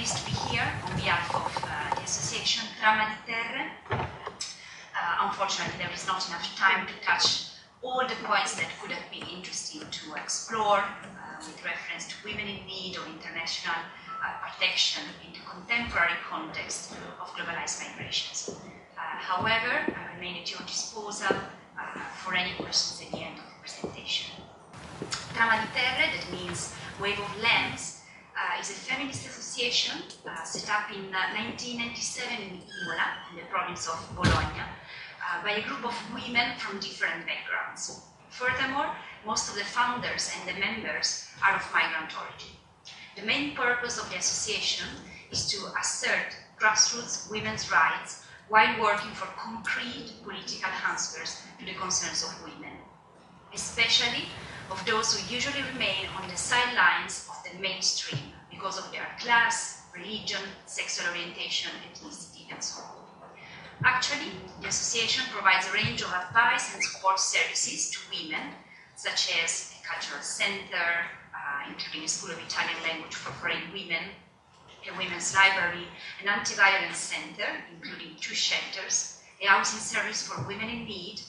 pleased to be here on behalf of the association Trama di Terre. Unfortunately, there is not enough time to touch all the points that could have been interesting to explore with reference to women in need or international protection in the contemporary context of globalized migrations. However, I remain at your disposal for any questions at the end of the presentation. Trama di Terre, that means Wave of Lands, is a feminist association set up in 1997 in Imola, in the province of Bologna, by a group of women from different backgrounds. Furthermore, most of the founders and the members are of migrant origin. The main purpose of the association is to assert grassroots women's rights while working for concrete political answers to the concerns of women, especially of those who usually remain on the sidelines of the mainstream because of their class, religion, sexual orientation, ethnicity, and so on. Actually, the association provides a range of advice and support services to women, such as a cultural center, including a school of Italian language for foreign women, a women's library, an anti-violence center, including 2 shelters, a housing service for women in need,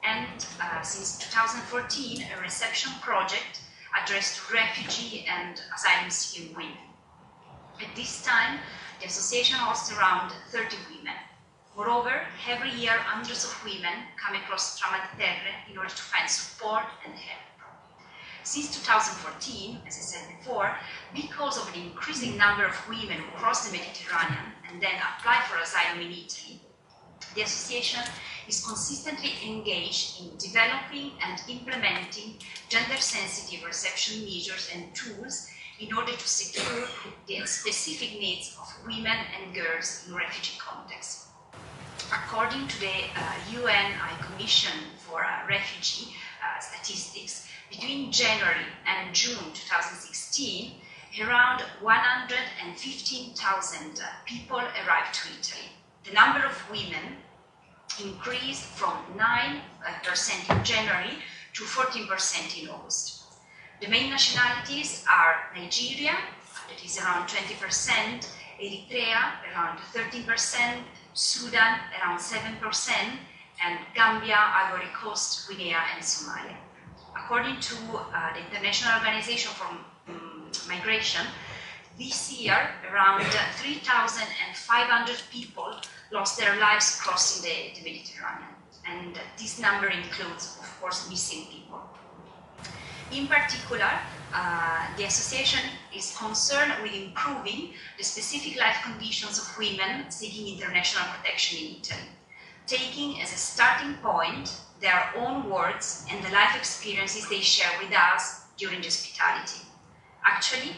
and since 2014, a reception project addressed to refugee and asylum-seeking women. At this time, the association hosts around 30 women. Moreover, every year, hundreds of women come across Trama di Terre in order to find support and help. Since 2014, as I said before, because of the increasing number of women who cross the Mediterranean and then apply for asylum in Italy, the association is consistently engaged in developing and implementing gender-sensitive reception measures and tools in order to secure the specific needs of women and girls in refugee contexts. According to the UN High Commission for Refugee Statistics, between January and June 2016, around 115,000 people arrived to Italy. The number of women increased from 9% in January to 14% in August. The main nationalities are Nigeria, that is around 20%, Eritrea, around 13%, Sudan, around 7%, and Gambia, Ivory Coast, Guinea, and Somalia. According to the International Organization for Migration, this year, around 3,500 people lost their lives crossing the Mediterranean, and this number includes, of course, missing people. In particular, the association is concerned with improving the specific life conditions of women seeking international protection in Italy, taking as a starting point their own words and the life experiences they share with us during the hospitality. Actually,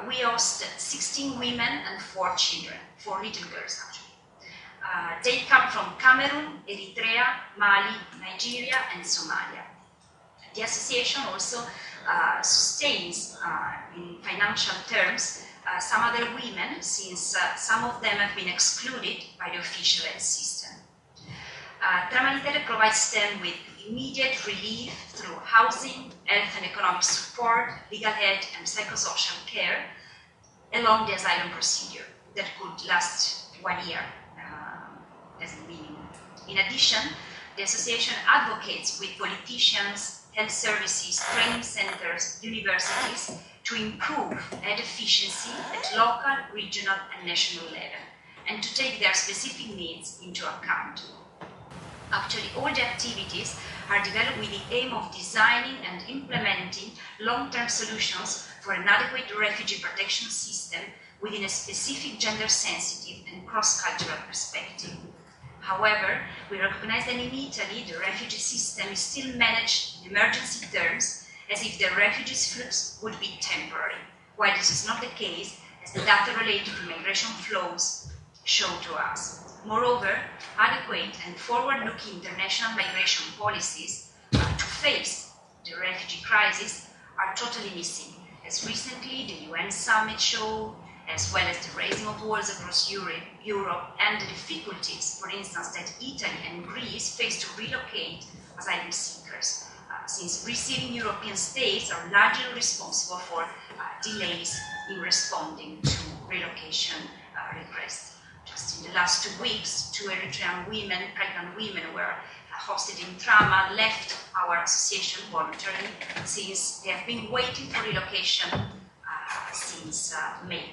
we host 16 women and 4 children, 4 little girls actually. They come from Cameroon, Eritrea, Mali, Nigeria, and Somalia. The association also sustains, in financial terms, some other women, since some of them have been excluded by the official health system. Trama di Terre provides them with immediate relief through housing, health and economic support, legal aid and psychosocial care along the asylum procedure that could last 1 year as a minimum. In addition, the association advocates with politicians, health services, training centers, universities to improve aid efficiency at local, regional and national level and to take their specific needs into account. Actually, all the activities are developed with the aim of designing and implementing long-term solutions for an adequate refugee protection system within a specific gender-sensitive and cross-cultural perspective. However, we recognize that in Italy, the refugee system is still managed in emergency terms as if the refugees' flux would be temporary, while this is not the case, as the data related to migration flows show to us. Moreover, adequate and forward-looking international migration policies to face the refugee crisis are totally missing, as recently the UN summit showed, as well as the raising of walls across Europe and the difficulties, for instance, that Italy and Greece face to relocate asylum seekers, since receiving European states are largely responsible for delays in responding to relocation requests. Just in the last 2 weeks, 2 Eritrean women, pregnant women, were hosted in Trama, left our association voluntarily, since they have been waiting for relocation since May.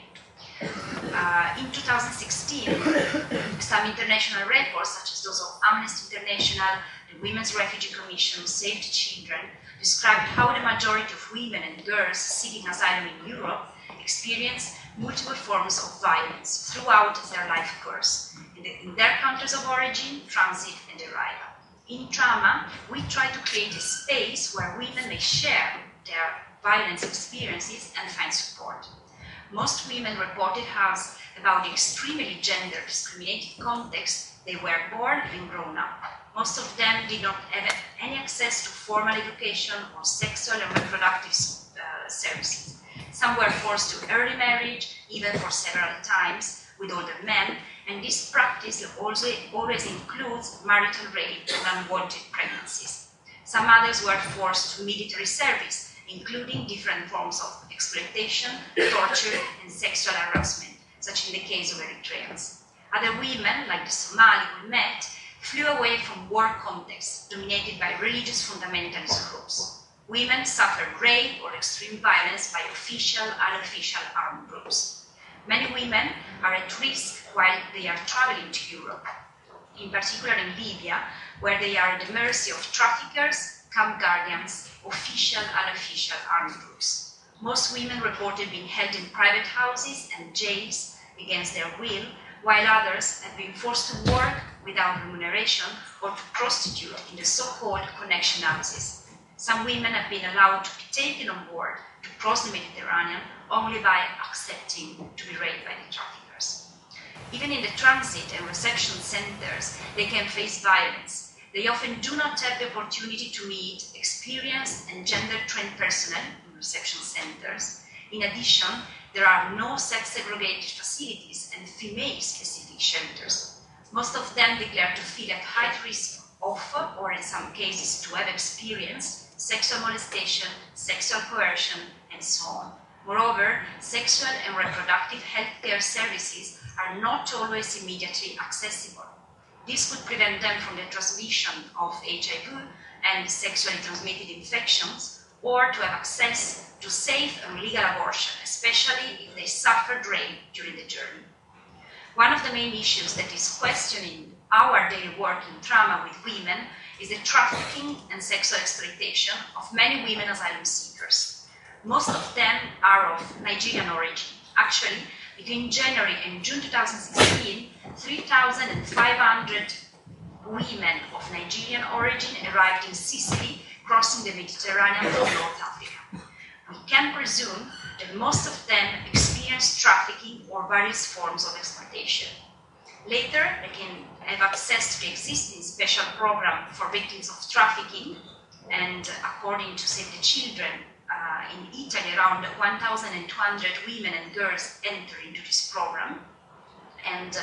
In 2016, some international reports, such as those of Amnesty International, the Women's Refugee Commission, Save the Children, described how the majority of women and girls seeking asylum in Europe experience multiple forms of violence throughout their life course, in their countries of origin, transit, and arrival. In Trama, we try to create a space where women may share their violence experiences and find support. Most women reported us about the extremely gender discriminated context they were born and grown up. Most of them did not have any access to formal education or sexual and reproductive services. Some were forced to early marriage, even for several times, with older men, and this practice also always includes marital rape and unwanted pregnancies. Some others were forced to military service, including different forms of exploitation, torture, and sexual harassment, such in the case of Eritreans. Other women, like the Somali we met, flew away from war contexts dominated by religious fundamentalist groups. Women suffer rape or extreme violence by official and unofficial armed groups. Many women are at risk while they are traveling to Europe, in particular in Libya, where they are at the mercy of traffickers, camp guardians, official and unofficial armed groups. Most women reported being held in private houses and jails against their will, while others have been forced to work without remuneration or to prostitute in the so-called connection houses. Some women have been allowed to be taken on board to cross the Mediterranean only by accepting to be raped by the traffickers. Even in the transit and reception centers, they can face violence. They often do not have the opportunity to meet experienced and gender-trained personnel in reception centers. In addition, there are no sex-segregated facilities and female-specific shelters. Most of them declare to feel at high risk of, or in some cases to have experienced, sexual molestation, sexual coercion, and so on. Moreover, sexual and reproductive healthcare services are not always immediately accessible. This could prevent them from the transmission of HIV and sexually transmitted infections, or to have access to safe and legal abortion, especially if they suffered rape during the journey. One of the main issues that is questioning our daily work in Trama with women is the trafficking and sexual exploitation of many women asylum seekers. Most of them are of Nigerian origin. Actually, between January and June 2016, 3,500 women of Nigerian origin arrived in Sicily, crossing the Mediterranean from North Africa. We can presume that most of them experienced trafficking or various forms of exploitation. Later, they can have access to the existing special program for victims of trafficking, and according to Save the Children, in Italy, around 1,200 women and girls enter into this program. And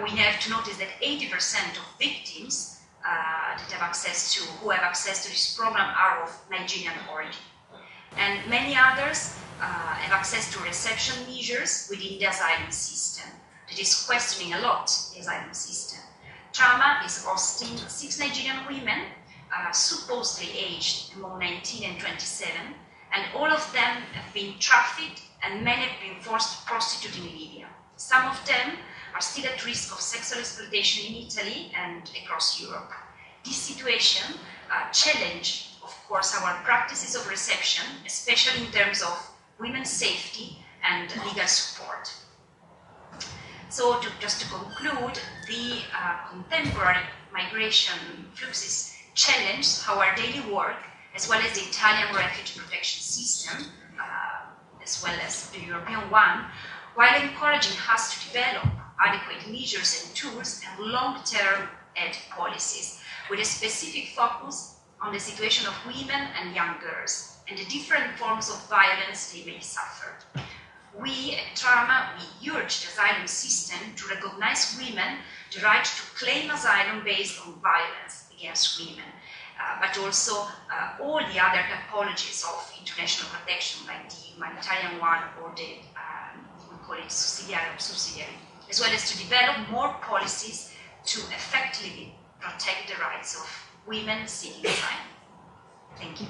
we have to notice that 80% of victims who have access to this program are of Nigerian origin. And many others have access to reception measures within the asylum system. That is questioning a lot the asylum system. Trama is hosting 6 Nigerian women, supposedly aged among 19 and 27, and all of them have been trafficked and many have been forced to prostitute in Libya. Some of them are still at risk of sexual exploitation in Italy and across Europe. This situation challenged, of course, our practices of reception, especially in terms of women's safety and legal support. So just to conclude, the contemporary migration fluxes challenge our daily work, as well as the Italian refugee protection system, as well as the European one, while encouraging us to develop adequate measures and tools and long-term aid policies, with a specific focus on the situation of women and young girls, and the different forms of violence they may suffer. We at Trama, we urge the asylum system to recognize women the right to claim asylum based on violence against women, but also all the other typologies of international protection, like the humanitarian one or the call it subsidiary, as well as to develop more policies to effectively protect the rights of women seeking asylum. Thank you.